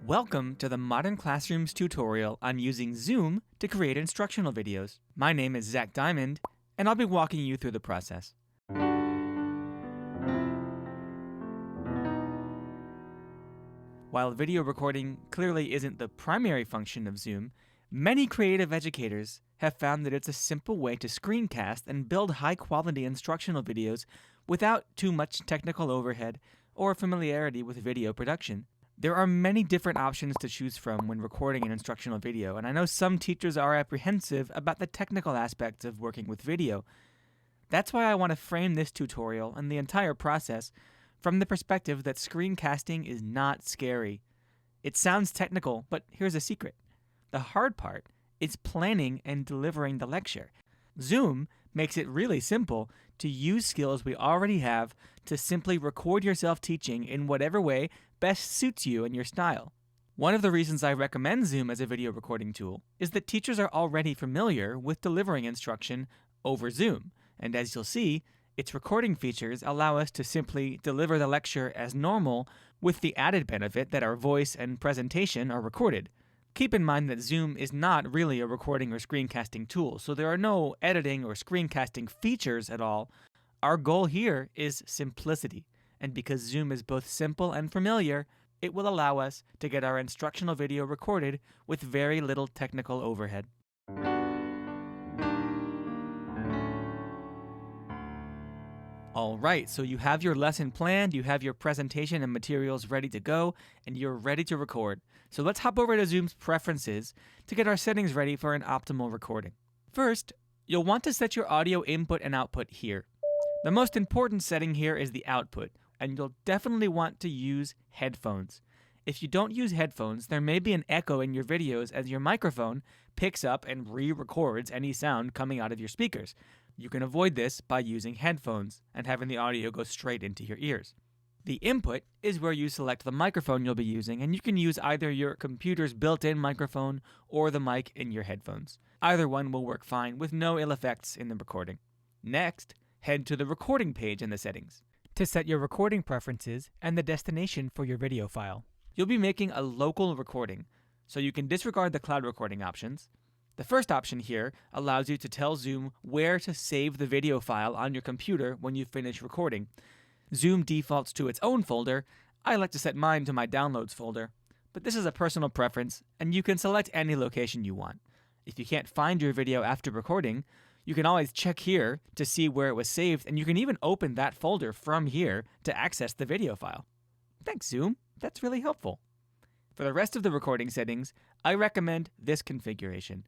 Welcome to the Modern Classroom's tutorial on using Zoom to create instructional videos. My name is Zach Diamond, and I'll be walking you through the process. While video recording clearly isn't the primary function of Zoom, many creative educators have found that it's a simple way to screencast and build high-quality instructional videos without too much technical overhead or familiarity with video production. There are many different options to choose from when recording an instructional video, and I know some teachers are apprehensive about the technical aspects of working with video. That's why I want to frame this tutorial and the entire process from the perspective that screencasting is not scary. It sounds technical, but here's a secret. The hard part is planning and delivering the lecture. Zoom makes it really simple to use skills we already have to simply record yourself teaching in whatever way best suits you and your style. One of the reasons I recommend Zoom as a video recording tool is that teachers are already familiar with delivering instruction over Zoom, and as you'll see, its recording features allow us to simply deliver the lecture as normal with the added benefit that our voice and presentation are recorded. Keep in mind that Zoom is not really a recording or screencasting tool, so there are no editing or screencasting features at all. Our goal here is simplicity, and because Zoom is both simple and familiar, it will allow us to get our instructional video recorded with very little technical overhead. Alright, so you have your lesson planned, you have your presentation and materials ready to go, and you're ready to record. So let's hop over to Zoom's preferences to get our settings ready for an optimal recording. First, you'll want to set your audio input and output here. The most important setting here is the output, and you'll definitely want to use headphones. If you don't use headphones, there may be an echo in your videos as your microphone picks up and re-records any sound coming out of your speakers. You can avoid this by using headphones and having the audio go straight into your ears. The input is where you select the microphone you'll be using, and you can use either your computer's built-in microphone or the mic in your headphones. Either one will work fine with no ill effects in the recording. Next, head to the recording page in the settings to set your recording preferences and the destination for your video file. You'll be making a local recording, so you can disregard the cloud recording options. The first option here allows you to tell Zoom where to save the video file on your computer when you finish recording. Zoom defaults to its own folder. I like to set mine to my downloads folder, but this is a personal preference, and you can select any location you want. If you can't find your video after recording, you can always check here to see where it was saved, and you can even open that folder from here to access the video file. Thanks, Zoom. That's really helpful. For the rest of the recording settings, I recommend this configuration.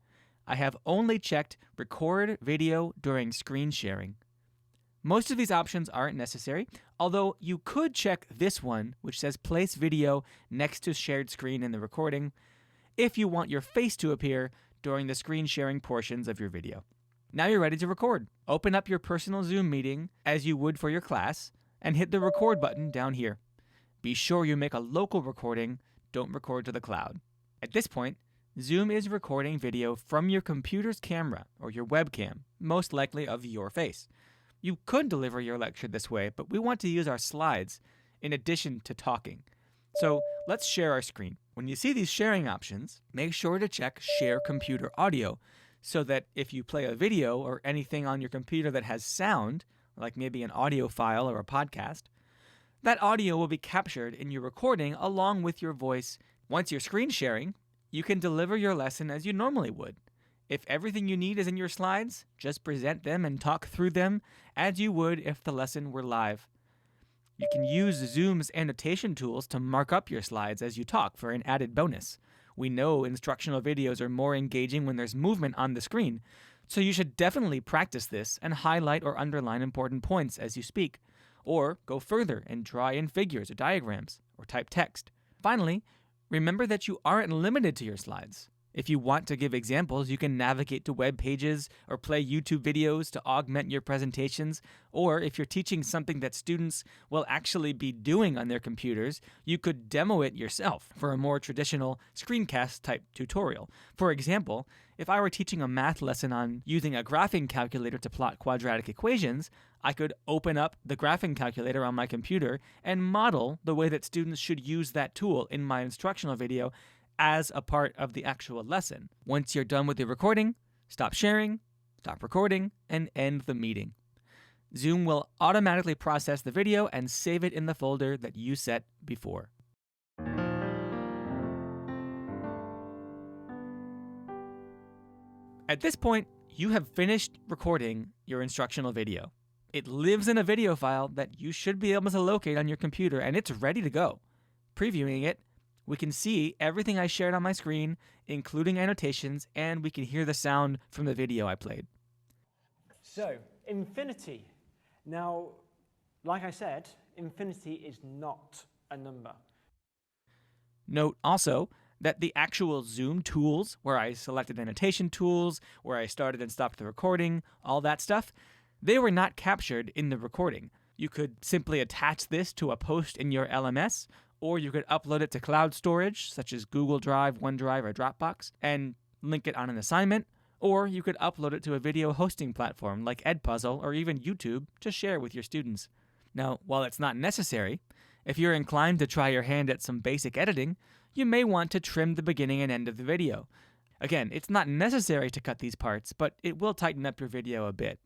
I have only checked record video during screen sharing. Most of these options aren't necessary, although you could check this one, which says place video next to shared screen in the recording, if you want your face to appear during the screen sharing portions of your video. Now you're ready to record. Open up your personal Zoom meeting as you would for your class, and hit the record button down here. Be sure you make a local recording, don't record to the cloud. At this point, Zoom is recording video from your computer's camera or your webcam, most likely of your face. You could deliver your lecture this way, but we want to use our slides in addition to talking. So let's share our screen. When you see these sharing options, make sure to check Share Computer Audio so that if you play a video or anything on your computer that has sound, like maybe an audio file or a podcast, that audio will be captured in your recording along with your voice. Once you're screen sharing, you can deliver your lesson as you normally would. If everything you need is in your slides, just present them and talk through them as you would if the lesson were live. You can use Zoom's annotation tools to mark up your slides as you talk for an added bonus. We know instructional videos are more engaging when there's movement on the screen, so you should definitely practice this and highlight or underline important points as you speak, or go further and draw in figures or diagrams, or type text. Finally, remember that you aren't limited to your slides. If you want to give examples, you can navigate to web pages or play YouTube videos to augment your presentations, or if you're teaching something that students will actually be doing on their computers, you could demo it yourself for a more traditional screencast type tutorial. For example, if I were teaching a math lesson on using a graphing calculator to plot quadratic equations, I could open up the graphing calculator on my computer and model the way that students should use that tool in my instructional video as a part of the actual lesson. Once you're done with the recording, stop sharing, stop recording, and end the meeting. Zoom will automatically process the video and save it in the folder that you set before. At this point, you have finished recording your instructional video. It lives in a video file that you should be able to locate on your computer, and it's ready to go. Previewing it, we can see everything I shared on my screen, including annotations, and we can hear the sound from the video I played. So, infinity. Now, like I said, infinity is not a number. Note also that the actual Zoom tools, where I selected annotation tools, where I started and stopped the recording, all that stuff, they were not captured in the recording. You could simply attach this to a post in your LMS, or you could upload it to cloud storage, such as Google Drive, OneDrive, or Dropbox, and link it on an assignment, or you could upload it to a video hosting platform like Edpuzzle or even YouTube to share with your students. Now, while it's not necessary, if you're inclined to try your hand at some basic editing, you may want to trim the beginning and end of the video. Again, it's not necessary to cut these parts, but it will tighten up your video a bit.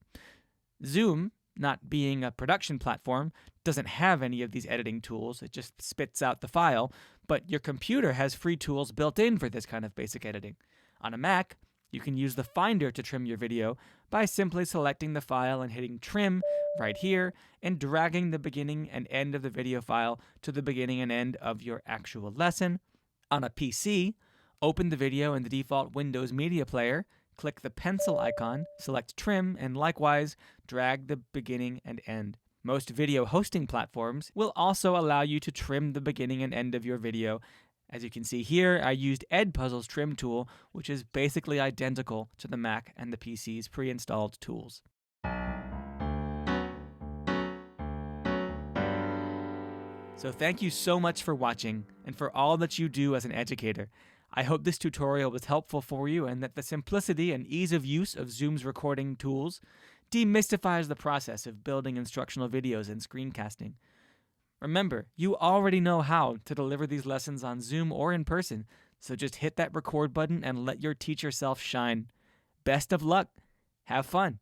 Zoom, not being a production platform, doesn't have any of these editing tools. It just spits out the file, but your computer has free tools built in for this kind of basic editing. On a Mac, you can use the Finder to trim your video by simply selecting the file and hitting Trim right here and dragging the beginning and end of the video file to the beginning and end of your actual lesson. On a PC, open the video in the default Windows Media Player, click the pencil icon, select Trim, and likewise drag the beginning and end. Most video hosting platforms will also allow you to trim the beginning and end of your video. As you can see here, I used Edpuzzle's trim tool, which is basically identical to the Mac and the PC's pre-installed tools. So thank you so much for watching and for all that you do as an educator. I hope this tutorial was helpful for you and that the simplicity and ease of use of Zoom's recording tools demystifies the process of building instructional videos and screencasting. Remember, you already know how to deliver these lessons on Zoom or in person, so just hit that record button and let your teacher self shine. Best of luck. Have fun.